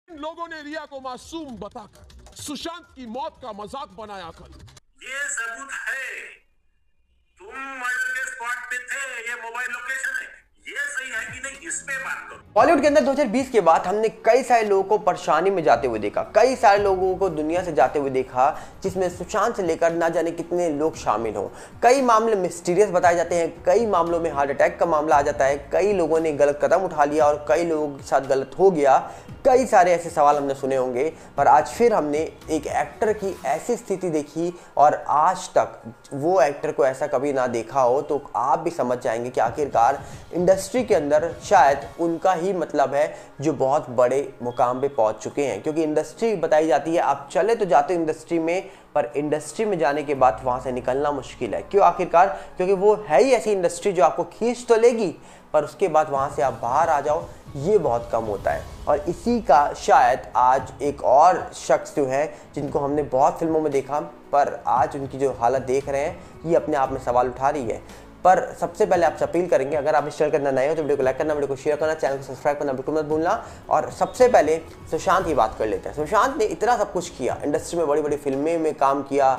इन लोगों ने रिया को मासूम बताकर सुशांत की मौत का मजाक बनाया। कल ये सबूत है, तुम मर्डर के स्पॉट पे थे, ये मोबाइल लोकेशन है, ये सही है कि नहीं इस पे बात करो। बॉलीवुड के अंदर 2020 के बाद हमने कई सारे लोगों को परेशानी में जाते हुए देखा, कई सारे लोगों को दुनिया से जाते हुए देखा, जिसमें सुशांत से लेकर ना जाने कितने लोग शामिल हों। कई मामले मिस्टीरियस बताए जाते हैं, कई मामलों में हार्ट अटैक का मामला आ जाता है, कई लोगों ने गलत कदम उठा लिया और कई लोगों के साथ गलत हो गया। कई सारे ऐसे सवाल हमने सुने होंगे, पर आज फिर हमने एक एक्टर की ऐसी स्थिति देखी और आज तक वो एक्टर को ऐसा कभी ना देखा हो, तो आप भी समझ जाएंगे कि आखिरकार इंडस्ट्री के अंदर शायद उनका ही मतलब है जो बहुत बड़े मुकाम पे पहुंच चुके हैं। क्योंकि इंडस्ट्री बताई जाती है आप चले तो जाते हो इंडस्ट्री में, पर इंडस्ट्री में जाने के बाद वहां से निकलना मुश्किल है। क्यों? आखिरकार क्योंकि वो है ही ऐसी इंडस्ट्री जो आपको खींच तो लेगी, पर उसके बाद वहां से आप बाहर आ जाओ ये बहुत कम होता है। और इसी का शायद आज एक और शख्स जो है जिनको हमने बहुत फिल्मों में देखा, पर आज उनकी जो हालत देख रहे हैं ये अपने आप में सवाल उठा रही है। पर सबसे पहले आपसे अपील करेंगे, अगर आप इस चैनल के अंदर नए हो तो वीडियो को लाइक करना, वीडियो को शेयर करना, चैनल को सब्सक्राइब करना बिल्कुल मत भूलना। और सबसे पहले सुशांत की बात कर लेते हैं। सुशांत ने इतना सब कुछ किया, इंडस्ट्री में बड़ी बड़ी फिल्में में काम किया,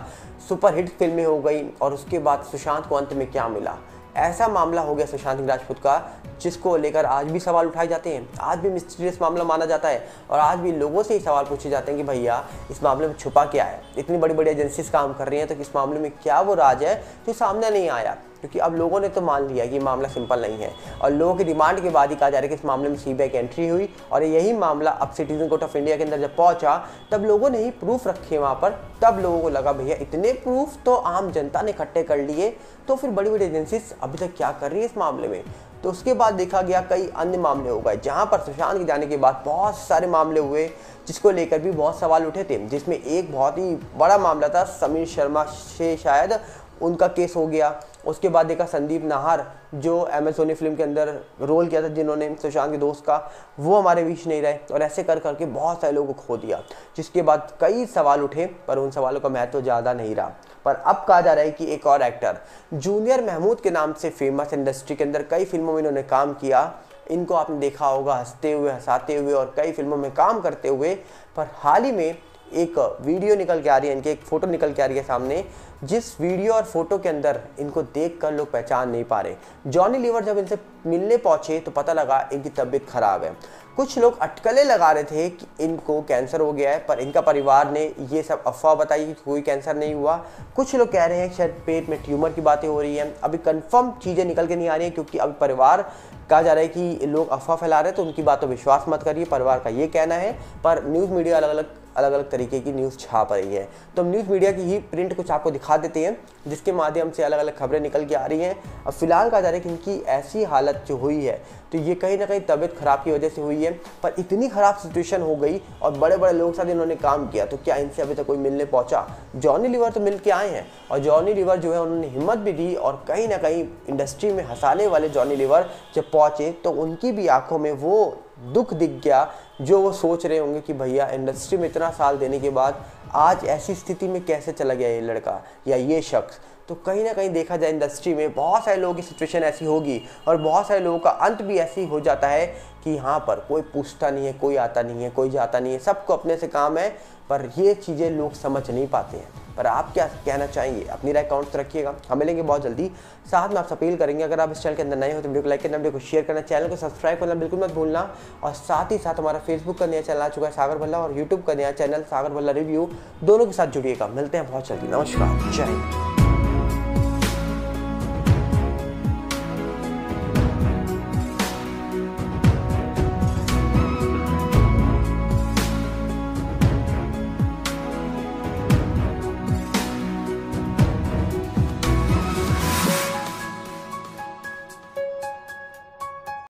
सुपरहिट फिल्में हो गई, और उसके बाद सुशांत को अंत में क्या मिला? ऐसा मामला हो गया सुशांत सिंह राजपूत का जिसको लेकर आज भी सवाल उठाए जाते हैं, आज भी मिस्टीरियस मामला माना जाता है, और आज भी लोगों से ही सवाल पूछे जाते हैं कि भैया इस मामले में छुपा क्या है? इतनी बड़ी बड़ी एजेंसीज काम कर रही हैं, तो इस मामले में क्या वो राज है जो सामने नहीं आया? क्योंकि अब लोगों ने तो मान लिया कि मामला सिंपल नहीं है, और लोगों की डिमांड के बाद ही कहा जा रहा है कि इस मामले में सीबीआई की एंट्री हुई, और यही मामला अब सिटीजन कोर्ट ऑफ इंडिया के अंदर जब पहुंचा तब लोगों ने ही प्रूफ रखे वहां पर, तब लोगों को लगा भैया इतने प्रूफ तो आम जनता ने इकट्ठे कर लिए, तो फिर बड़ी बड़ी एजेंसीज अभी तक क्या कर रही है इस मामले में? तो उसके बाद देखा गया कई अन्य मामले हो गए, जहां पर सुशांत के जाने के बाद बहुत सारे मामले हुए जिसको लेकर भी बहुत सवाल उठे थे, जिसमें एक बहुत ही बड़ा मामला था समीर शर्मा से शायद उनका केस हो गया। उसके बाद देखा संदीप नाहर जो MS धोनी फिल्म के अंदर रोल किया था जिन्होंने सुशांत के दोस्त का, वो हमारे बीच नहीं रहे, और ऐसे कर करके बहुत सारे लोगों को खो दिया, जिसके बाद कई सवाल उठे, पर उन सवालों का महत्व ज़्यादा नहीं रहा। पर अब कहा जा रहा है कि एक और एक्टर जूनियर महमूद के नाम से फेमस, इंडस्ट्री के अंदर कई फिल्मों में इन्होंने काम किया, इनको आपने देखा होगा हंसते हुए, हंसाते हुए और कई फिल्मों में काम करते हुए, पर हाल ही में एक वीडियो निकल के आ रही है, इनकी एक फ़ोटो निकल के आ रही है सामने, जिस वीडियो और फोटो के अंदर इनको देखकर लोग पहचान नहीं पा रहे। जॉनी लीवर जब इनसे मिलने पहुंचे तो पता लगा इनकी तबीयत खराब है। कुछ लोग अटकलें लगा रहे थे कि इनको कैंसर हो गया है, पर इनका परिवार ने ये सब अफवाह बताई कि कोई कैंसर नहीं हुआ। कुछ लोग कह रहे हैं शायद पेट में ट्यूमर की बातें हो रही हैं, अभी कंफर्म चीज़ें निकल के नहीं आ रही हैं, क्योंकि अभी परिवार कहा जा रहा है कि लोग अफवाह फैला रहे हैं, तो उनकी बात पर विश्वास मत करिए, परिवार का ये कहना है। पर न्यूज़ मीडिया अलग अलग तरीके की न्यूज़ छाप रही है, तो हम न्यूज़ मीडिया की ही प्रिंट कुछ आपको दिखा देते हैं, जिसके माध्यम से अलग अलग खबरें निकल के आ रही हैं। अब फिलहाल कहा जा रहा है कि इनकी ऐसी हालत जो हुई है, तो ये कहीं ना कहीं तबीयत खराब की वजह से हुई है, पर इतनी ख़राब सिचुएशन हो गई और बड़े बड़े लोगों के साथ इन्होंने काम किया, तो क्या इनसे अभी तक कोई मिलने पहुंचा? जॉनी लीवर तो मिल के आए हैं, और जॉनी लीवर जो है उन्होंने हिम्मत भी दी, और कहीं ना कहीं इंडस्ट्री में हंसाने वाले जॉनी लीवर जब पहुँचे तो उनकी भी आंखों में वो दुख दिख गया जो वो सोच रहे होंगे कि भैया इंडस्ट्री में इतना साल देने के बाद आज ऐसी स्थिति में कैसे चला गया ये लड़का या ये शख्स। तो कहीं ना कहीं देखा जाए इंडस्ट्री में बहुत सारे लोगों की सिचुएशन ऐसी होगी, और बहुत सारे लोगों का अंत भी ऐसी हो जाता है कि यहाँ पर कोई पूछता नहीं है, कोई आता नहीं है, कोई जाता नहीं है, सबको अपने से काम है, पर ये चीज़ें लोग समझ नहीं पाते हैं। पर आप क्या कहना चाहेंगे? अपनी राय कमेंट्स रखिएगा, हम मिलेंगे बहुत जल्दी। साथ में आपसे अपील करेंगे, अगर आप इस चैनल के अंदर नए हो तो वीडियो को लाइक करना, वीडियो को शेयर करना, चैनल को सब्सक्राइब करना बिल्कुल मत भूलना। और साथ ही साथ हमारा फेसबुक का नया चैनल आ चुका है सागर भल्ला, और यूट्यूब का नया चैनल सागर भल्ला रिव्यू, दोनों के साथ जुड़िएगा। मिलते हैं बहुत जल्दी। नमस्कार, जय हिंद।